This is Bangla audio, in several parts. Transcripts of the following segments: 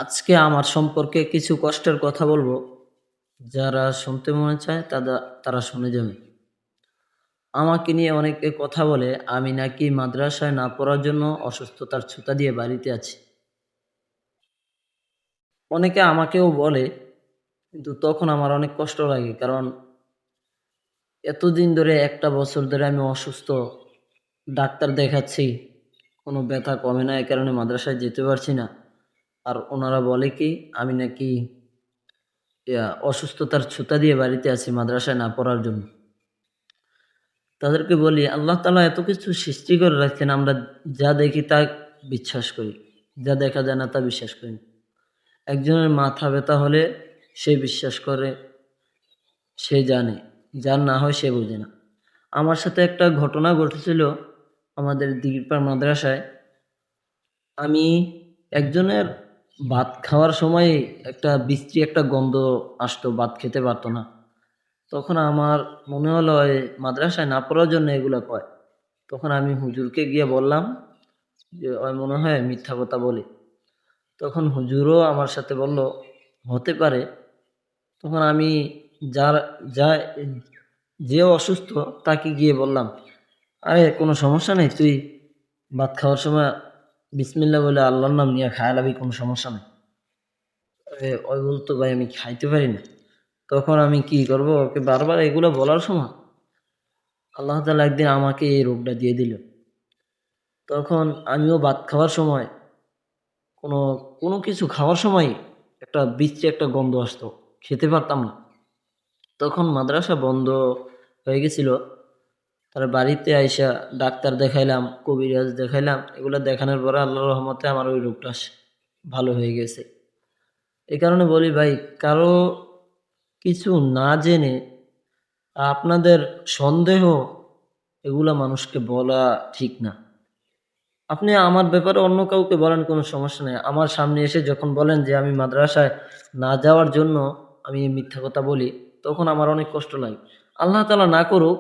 আজকে আমার সম্পর্কে কিছু কষ্টের কথা বলবো। যারা শুনতে মনে চায় তারা শুনে যাবে। আমাকে নিয়ে অনেকে কথা বলে আমি নাকি মাদ্রাসায় না পড়ার জন্য অসুস্থতার ছুতা দিয়ে বাড়িতে আছি। অনেকে আমাকেও বলে, কিন্তু তখন আমার অনেক কষ্ট লাগে। কারণ এতদিন ধরে ১টা বছর ধরে আমি অসুস্থ, ডাক্তার দেখাচ্ছি, কোনো ব্যথা কমে না, এ কারণে মাদ্রাসায় যেতে পারছি না। আর ওনারা বলে কি আমি নাকি অসুস্থতার ছুতা দিয়ে বাড়িতে আছি মাদ্রাসায় না পড়ার জন্য। তাদেরকে বলি আল্লাহ তাআলা এত কিছু সৃষ্টি করে রাখছেন, আমরা যা দেখি তা বিশ্বাস করি, যা দেখা যায় না তা বিশ্বাস করি না। একজনের মাথা ব্যথা হলে সে বিশ্বাস করে, সে জানে, যার না হয় সে বোঝে না। আমার সাথে একটা ঘটনা ঘটেছিল আমাদের দিগিরপাড় মাদ্রাসায়। আমি একজনের ভাত খাওয়ার সময় একটা বিশ্রী একটা গন্ধ আসতো, ভাত খেতে পারতো না। তখন আমার মনে হলো মাদ্রাসায় না পড়ার জন্য এগুলো কয়। তখন আমি হুজুরকে গিয়ে বললাম যে ওই মনে হয় মিথ্যা কথা বলে। তখন হুজুরও আমার সাথে বলল হতে পারে। তখন আমি যার যা যে অসুস্থ তাকে গিয়ে বললাম, আরে কোনো সমস্যা নেই, তুই ভাত খাওয়ার সময় বিসমিল্লাহ বলে আল্লাহর নাম নিয়ে খায়া লাবি, কোনো সমস্যা নেই। ওই বলতো ভাই আমি খাইতে পারি না। তখন আমি কি করব, ওকে বারবার এগুলো বলার সময় আল্লাহ তাআলা একদিন আমাকে এই রোগটা দিয়ে দিল। তখন আমিও ভাত খাওয়ার সময় কোনো কোনো কিছু খাওয়ার সময় একটা বিশ্রী একটা গন্ধ আসতো, খেতে পারতাম না। তখন মাদ্রাসা বন্ধ হয়ে গেছিল। তার বাড়িতে আইসা ডাক্তার দেখাইলাম, কবিরাজ দেখাইলাম। এগুলো দেখানোর পরে আল্লাহর রহমতে আমার ওই রোগটা ভালো হয়ে গেছে। এই কারণে বলি ভাই, কারো কিছু না জেনে আপনাদের সন্দেহ এগুলা মানুষকে বলা ঠিক না। আপনি আমার ব্যাপারে অন্য কাউকে বলেন, কোনো সমস্যা নেই। আমার সামনে এসে যখন বলেন যে আমি মাদ্রাসায় না যাওয়ার জন্য আমি মিথ্যা কথা বলি, তখন আমার অনেক কষ্ট লাগে। আল্লাহ তাআলা না করুক,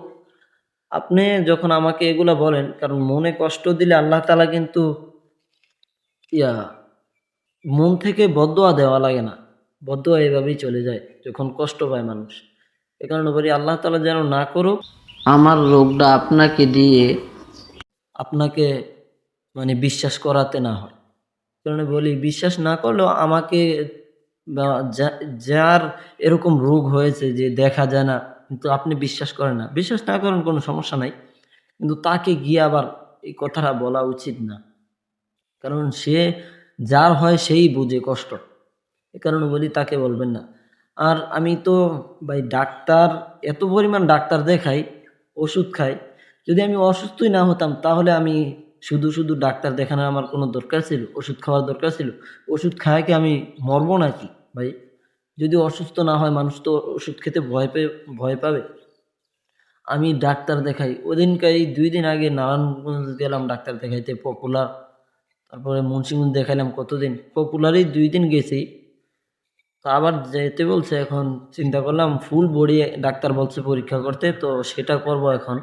আপনি যখন আমাকে এগুলা বলেন, কারণ মনে কষ্ট দিলে আল্লাহ তাআলা কিন্তু ইয়া মন থেকে বদদোয়া দেওয়া লাগে না। বদদোয়া এভাবেই চলে যায় যখন কষ্ট পায় মানুষ। এ কারণে বলি আল্লাহ তাআলা যেন না করুক আমার রোগটা আপনাকে দিয়ে আপনাকে মানে বিশ্বাস করাতে না হয়। কারণে বলি বিশ্বাস না করলেও আমাকে বা যার এরকম রোগ হয়েছে যে দেখা যায় না, কিন্তু আপনি বিশ্বাস করেন না, বিশ্বাস না করেন কোনো সমস্যা নাই, কিন্তু তাকে গিয়ে আবার এই কথাটা বলা উচিত না। কারণ সে যার হয় সেই বুঝে কষ্ট। এ কারণে বলি তাকে বলবেন না। আর আমি তো ভাই ডাক্তার, এত পরিমাণ ডাক্তার দেখাই, ওষুধ খাই। যদি আমি অসুস্থই না হতাম তাহলে আমি শুধু ডাক্তার দেখানোর আমার কোনো দরকার ছিল? ওষুধ খাওয়ার দরকার ছিল? ওষুধ খায় কি আমি মরবো নাকি ভাই? যদি অসুস্থ না হয় মানুষ তো ওষুধ খেতে ভয় পাবে। আমি ডাক্তার দেখাই। ওদিনকাই ২ দিন আগে নারায়ণগঞ্জ গেলাম ডাক্তার দেখাইতে, পপুলার। তারপরে মুন্সিগঞ্জ দেখাইলাম কতদিন। পপুলারেই ২ দিন গেছি। তো আবার যেতে বলছে, এখন চিন্তা করলাম ফুল বডি ডাক্তার বলছে পরীক্ষা করতে, তো সেটা করব এখন।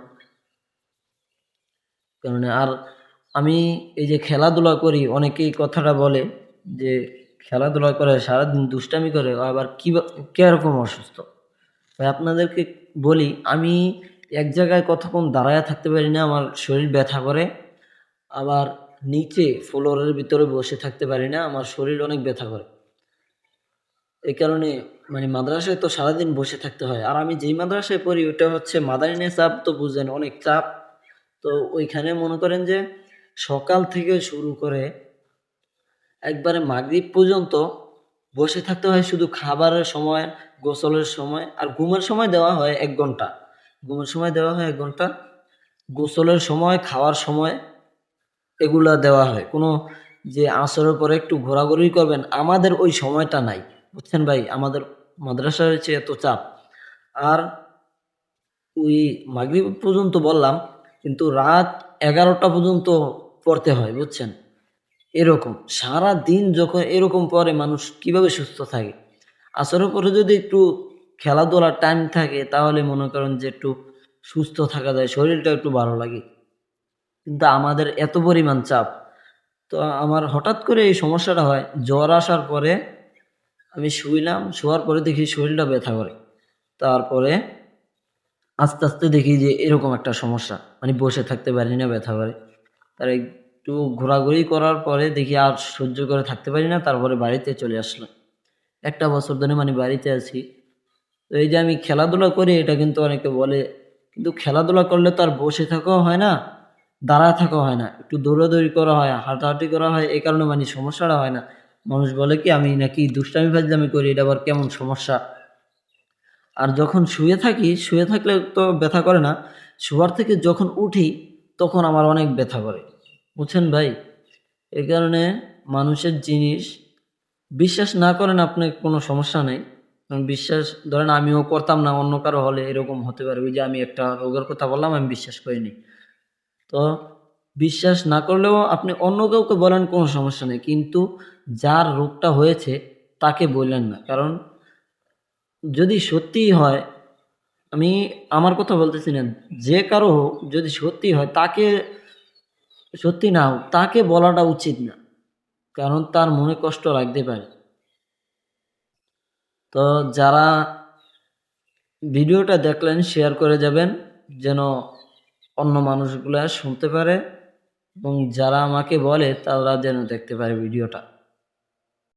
কারণ আর আমি এই যে খেলাধুলা করি, অনেকেই কথাটা বলে যে খেলাধুলা করে সারাদিন দুষ্টামি করে, ও আবার কিরকম অসুস্থ। ভাই আপনাদেরকে বলি, আমি এক জায়গায় কতক্ষণ দাঁড়ায়া থাকতে পারি না, আমার শরীর ব্যথা করে। আবার নিচে ফ্লোরের ভিতরে বসে থাকতে পারি না, আমার শরীর অনেক ব্যথা করে। এই কারণে মানে মাদ্রাসায় তো সারাদিন বসে থাকতে হয়। আর আমি যেই মাদ্রাসায় পড়ি ওটা হচ্ছে মাদানী নেসাব, তো বুঝেন অনেক চাপ। তো ওইখানে মনে করেন যে সকাল থেকে শুরু করে একবারে মাগরিব পর্যন্ত বসে থাকতে হয়, শুধু খাবারের সময়, গোসলের সময় আর ঘুমের সময় দেওয়া হয় ১ ঘন্টা। ঘুমের সময় দেওয়া হয় ১ ঘন্টা। গোসলের সময়, খাওয়ার সময় এগুলা দেওয়া হয়। কোনো যে আসরের পরে একটু ঘোরাঘুরি করবেন, আমাদের ওই সময়টা নাই। বুঝছেন ভাই? আমাদের মাদ্রাসার হচ্ছে এত চাপ। আর ওই মাগরিব পর্যন্ত বললাম, কিন্তু রাত ১১টা পর্যন্ত পড়তে হয়, বুঝছেন? এরকম। সারাদিন যখন এরকম পড়ে মানুষ কিভাবে সুস্থ থাকে? আসরের পরে যদি একটু খেলাধুলার টাইম থাকে তাহলে মনে করেন যে একটু সুস্থ থাকা যায়, শরীরটা একটু ভালো লাগে। কিন্তু আমাদের এত পরিমাণ চাপ। তো তো আমার হঠাৎ করে এই সমস্যাটা হয়। জ্বর আসার পরে আমি শুইলাম, শোয়ার পরে দেখি শরীরটা ব্যথা করে। তারপরে আস্তে, আস্তে দেখি যে এরকম একটা সমস্যা। মানে বসে থাকতে পারি না, ব্যথা করে। তার একটু ঘোরাঘুরি করার পরে দেখি আর সহ্য করে থাকতে পারি না। তারপরে বাড়িতে চলে আসলাম। ১ টা বছর ধরে মানে বাড়িতে আছি। তো এই যে আমি খেলাধুলা করি এটা কিন্তু অনেকে বলে, কিন্তু খেলাধুলা করলে তো আর বসে থাকাও হয় না, দাঁড়ায় থাকাও হয় না। একটু দৌড়াদৌড়ি করা হয়, হাঁটাহাঁটি করা হয়। এই কারণে মানে সমস্যাটা হয় না। মানুষ বলে কি আমি নাকি দুষ্টামি ফাজলামি করি, এটা আবার কেমন সমস্যা? আর যখন শুয়ে থাকি, শুয়ে থাকলে তো ব্যথা করে না। শোয়ার থেকে যখন উঠি তখন আমার অনেক ব্যথা করে। বুঝছেন ভাই? এই কারণে মানুষের জিনিস বিশ্বাস না করেন আপনি, কোনো সমস্যা নেই। কারণ বিশ্বাস ধরেন আমিও করতাম না, অন্য কারো হলে এরকম হতে পারে। ওই যে আমি একটা রোগের কথা বললাম, আমি বিশ্বাস করিনি। তো বিশ্বাস না করলেও আপনি অন্য কাউকে বলেন, কোনো সমস্যা নেই। কিন্তু যার রোগটা হয়েছে তাকে বললেন না। কারণ যদি সত্যিই হয়, আমি আমার কথা বলতেছি না, যে কারো হোক যদি সত্যি হয় তাকে, সত্যি না হোক তাকে বলাটা উচিত না। কারণ তার মনে কষ্ট লাগতে পারে। তো যারা ভিডিওটা দেখলেন শেয়ার করে যাবেন, যেন অন্য মানুষগুলা শুনতে পারে এবং যারা আমাকে বলে তারা যেন দেখতে পারে ভিডিওটা।